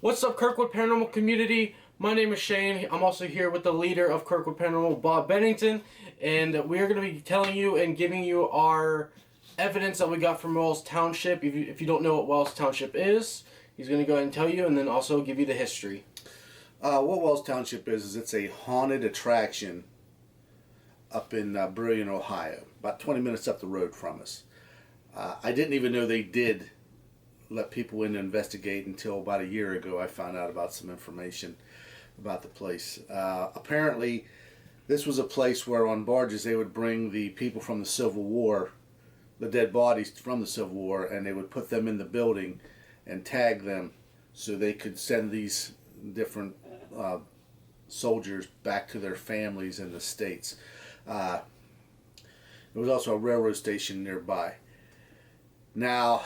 What's up, Kirkwood Paranormal community? My name is Shane. I'm also here with the leader of Kirkwood Paranormal, Bob Bennington, and we are going to be telling you and giving you our evidence that we got from Wells Township. If you don't know what Wells Township is, he's going to go ahead and tell you, and then also give you the history. What Wells Township is it's a haunted attraction up in Brilliant, Ohio, about 20 minutes up the road from us. I didn't even know they did let people in to investigate until about a year ago. I found out about some information about the place. Apparently, this was a place where on barges they would bring the people from the Civil War, the dead bodies from the Civil War, and they would put them in the building and tag them so they could send these different soldiers back to their families in the States. There was also a railroad station nearby. Now,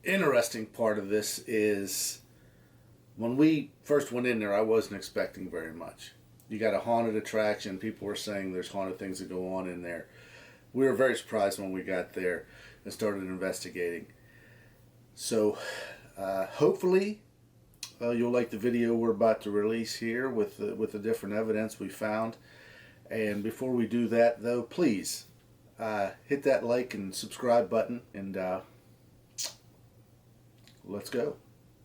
interesting part of this is when we first went in there, I wasn't expecting very much. You got a haunted attraction. People were saying there's haunted things that go on in there. We were very surprised when we got there and started investigating. So hopefully you'll like the video we're about to release here with the different evidence we found. And before we do that, though, please hit that like and subscribe button, and let's go.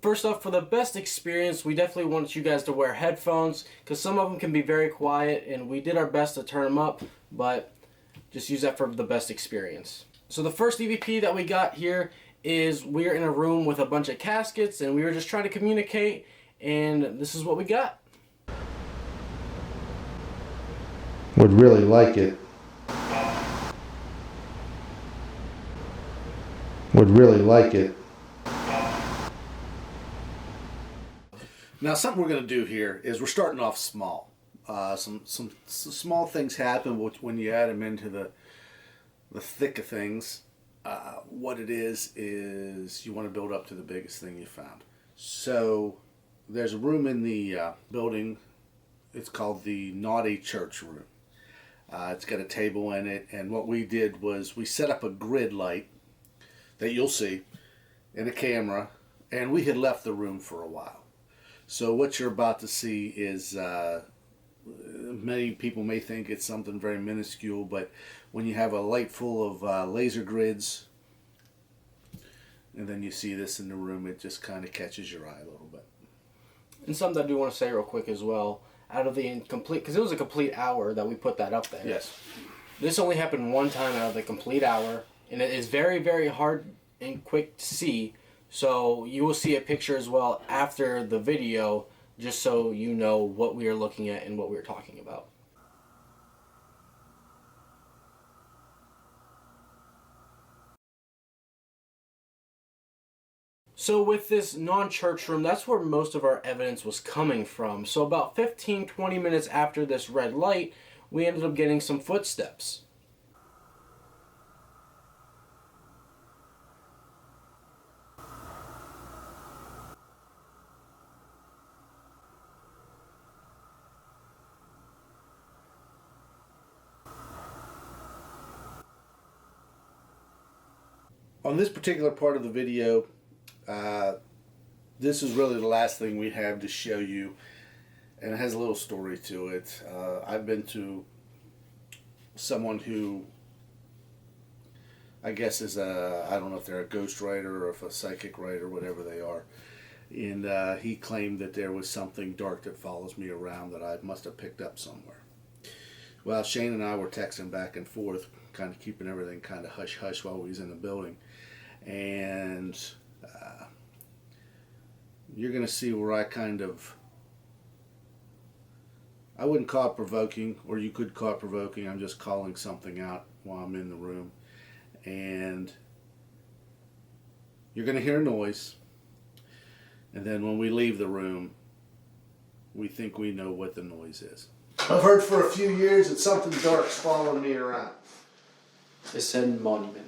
First off, for the best experience, we definitely want you guys to wear headphones because some of them can be very quiet, and we did our best to turn them up, but just use that for the best experience. So the first EVP that we got here is we're in a room with a bunch of caskets, and we were just trying to communicate, and this is what we got. Would really like it. Would really like it. Now, something we're going to do here is we're starting off small. Some small things happen when you add them into the thick of things. What it is you want to build up to the biggest thing you found. So there's a room in the building. It's called the Naughty Church Room. It's got a table in it, and what we did was we set up a grid light that you'll see and a camera, and we had left the room for a while. So what you're about to see is many people may think it's something very minuscule, but when you have a light full of laser grids and then you see this in the room, it just kind of catches your eye a little bit. And something I do want to say real quick as well, out of the incomplete, because it was a complete hour that we put that up there. Yes. This only happened one time out of the complete hour, and it is very, very hard and quick to see. So you will see a picture as well after the video, just so you know what we are looking at and what we are talking about. So with this non-church room, that's where most of our evidence was coming from. So about 15-20 minutes after this red light, we ended up getting some footsteps. On this particular part of the video, this is really the last thing we have to show you, and it has a little story to it. I've been to someone who I guess is I don't know if they're a ghost writer or if a psychic writer, whatever they are, and he claimed that there was something dark that follows me around that I must have picked up somewhere. Well, Shane and I were texting back and forth, kind of keeping everything kind of hush-hush while we was in the building. And you're going to see where I wouldn't call it provoking, or you could call it provoking. I'm just calling something out while I'm in the room. And you're going to hear a noise. And then when we leave the room, we think we know what the noise is. I've heard for a few years that something dark's following me around. It said monument.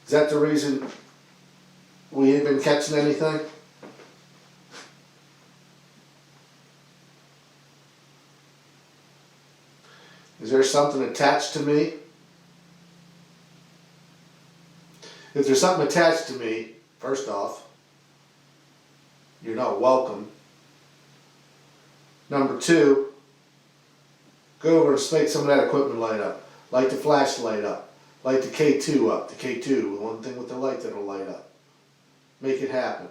Is that the reason we ain't been catching anything? Is there something attached to me? If there's something attached to me, first off, you're not welcome. Number two, go over and make some of that equipment light up. Light the flashlight up. Light the K2 up. The K2, one thing with the light that'll light up. Make it happen.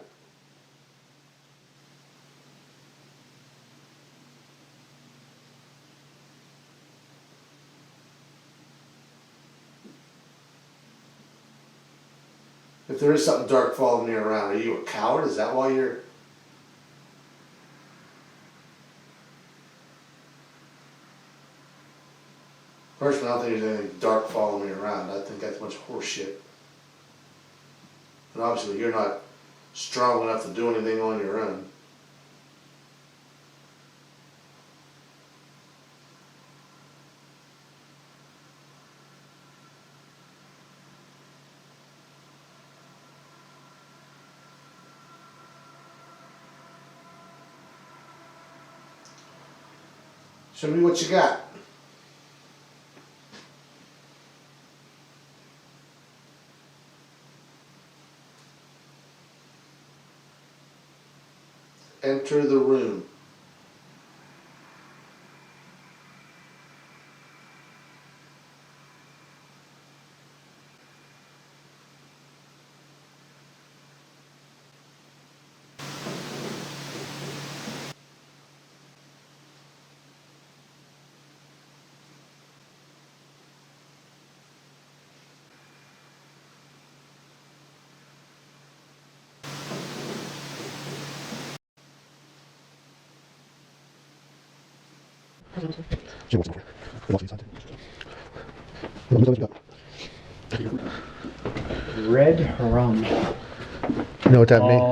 If there is something dark following you around, are you a coward? Is that why you're... Personally, I don't think there's anything dark following me around. I think that's a bunch of horse shit. And obviously you're not strong enough to do anything on your own. Show me what you got. Enter the room. Red rum. You know what that means?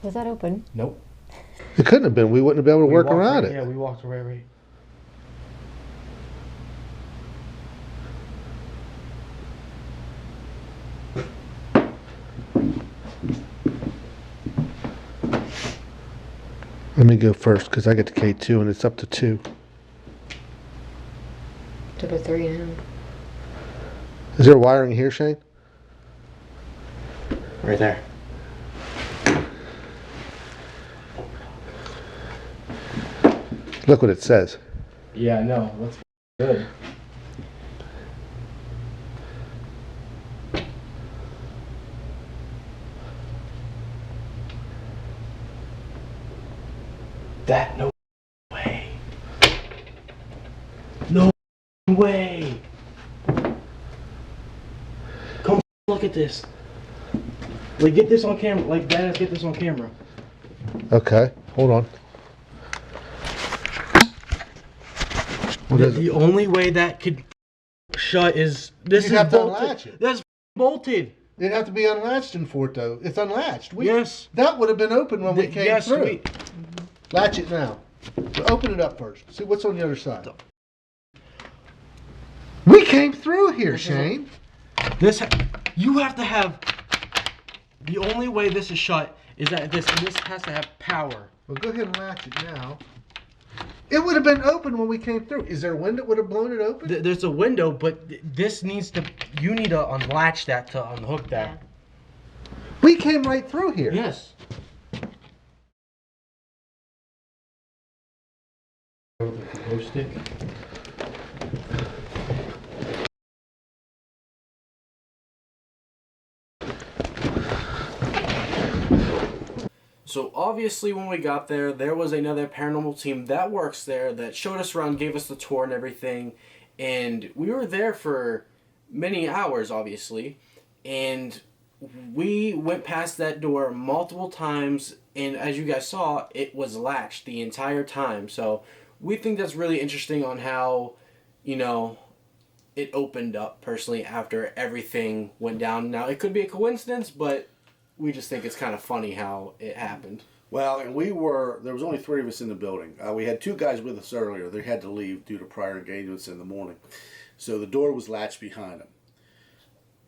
Was that open? Nope. It couldn't have been. We wouldn't have been able to work walked around right, it. Yeah, we walked right. Let me go first because I get the K2 and it's up to 2. To the 3 now. Is there wiring here, Shane? Right there. Look what it says. Yeah, no, that's good. That no way. No way. Come look at this. Like get this on camera. Like badass, get this on camera. Okay, hold on. What is it? The only way that could shut is this You'd is have to bolted. unlatch it. That's bolted. It'd have to be unlatched in Fort though. It's unlatched. Yes. That would have been open when we came Yes, through. Latch it now. Open it up first. See what's on the other side. We came through here, Shane. You have to have. The only way this is shut is that this has to have power. Well, go ahead and latch it now. It would have been open when we came through. Is there a window that would have blown it open? There's a window, but this needs to. You need to unlatch that to unhook that. We came right through here. Yes. Glow stick. So obviously when we got there, there was another paranormal team that works there that showed us around, gave us the tour and everything. And we were there for many hours, obviously. And we went past that door multiple times. And as you guys saw, it was latched the entire time. So we think that's really interesting on how, it opened up personally after everything went down. Now, it could be a coincidence, but we just think it's kind of funny how it happened. Well, and there was only 3 of us in the building. We had 2 guys with us earlier. They had to leave due to prior engagements in the morning. So the door was latched behind them.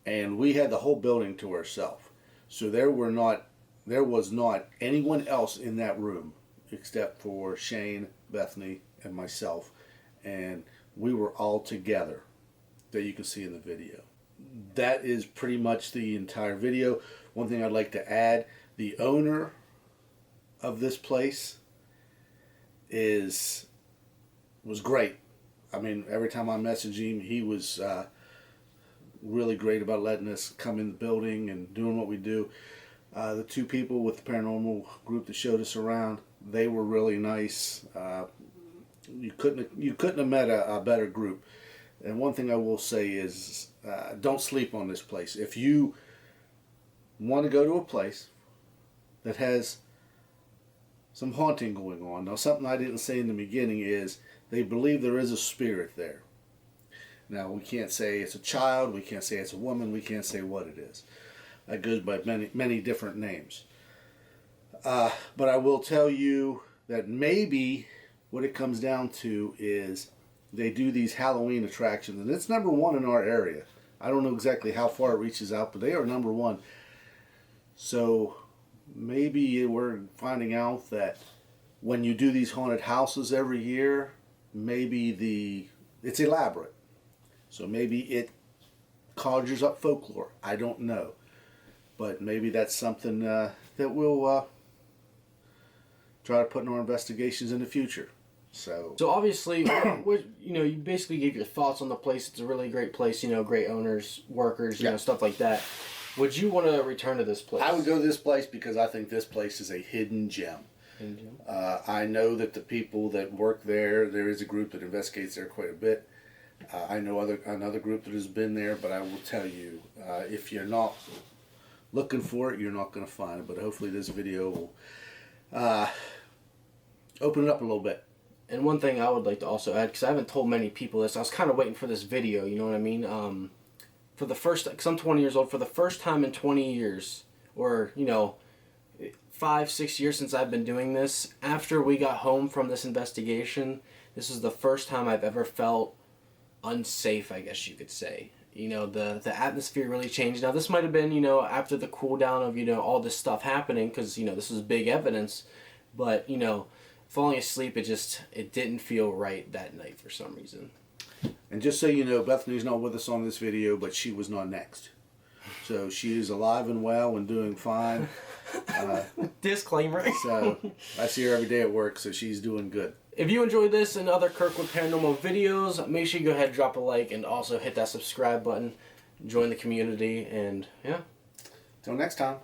And we had the whole building to ourselves. So there were not there was not anyone else in that room except for Shane, Bethany, and myself, and we were all together that you can see in the video. That is pretty much the entire video. One thing I'd like to add, the owner of this place was great. I mean, every time I messaged him, he was really great about letting us come in the building and doing what we do. The two people with the paranormal group that showed us around, they were really nice. You couldn't have met a better group. And one thing I will say is, don't sleep on this place. If you want to go to a place that has some haunting going on, now something I didn't say in the beginning is they believe there is a spirit there. Now, we can't say it's a child, we can't say it's a woman, we can't say what it is. That goes by many different names. But I will tell you that maybe what it comes down to is they do these Halloween attractions, and it's number one in our area. I don't know exactly how far it reaches out, but they are number one. So maybe we're finding out that when you do these haunted houses every year, maybe it's elaborate. So maybe it conjures up folklore. I don't know. But maybe that's something that we'll try to put in our investigations in the future. So obviously, you basically gave your thoughts on the place. It's a really great place, great owners, workers, stuff like that. Would you want to return to this place? I would go to this place because I think this place is a hidden gem. I know that the people that work there is a group that investigates there quite a bit. I know another group that has been there, but I will tell you, if you're not looking for it, you're not going to find it. But hopefully this video will open it up a little bit. And one thing I would like to also add, because I haven't told many people this, I was kind of waiting for this video, you know what I mean? Because I'm 20 years old, for the first time in 20 years, or, 5-6 years since I've been doing this, after we got home from this investigation, this is the first time I've ever felt unsafe, I guess you could say. The atmosphere really changed. Now, this might have been, after the cool down of, all this stuff happening, because, this was big evidence, but, falling asleep, it didn't feel right that night for some reason. And just so you know, Bethany's not with us on this video, but she was not next. So she is alive and well and doing fine. Disclaimer. So I see her every day at work, so she's doing good. If you enjoyed this and other Kirkwood Paranormal videos, make sure you go ahead and drop a like and also hit that subscribe button. Join the community, and yeah. Till next time.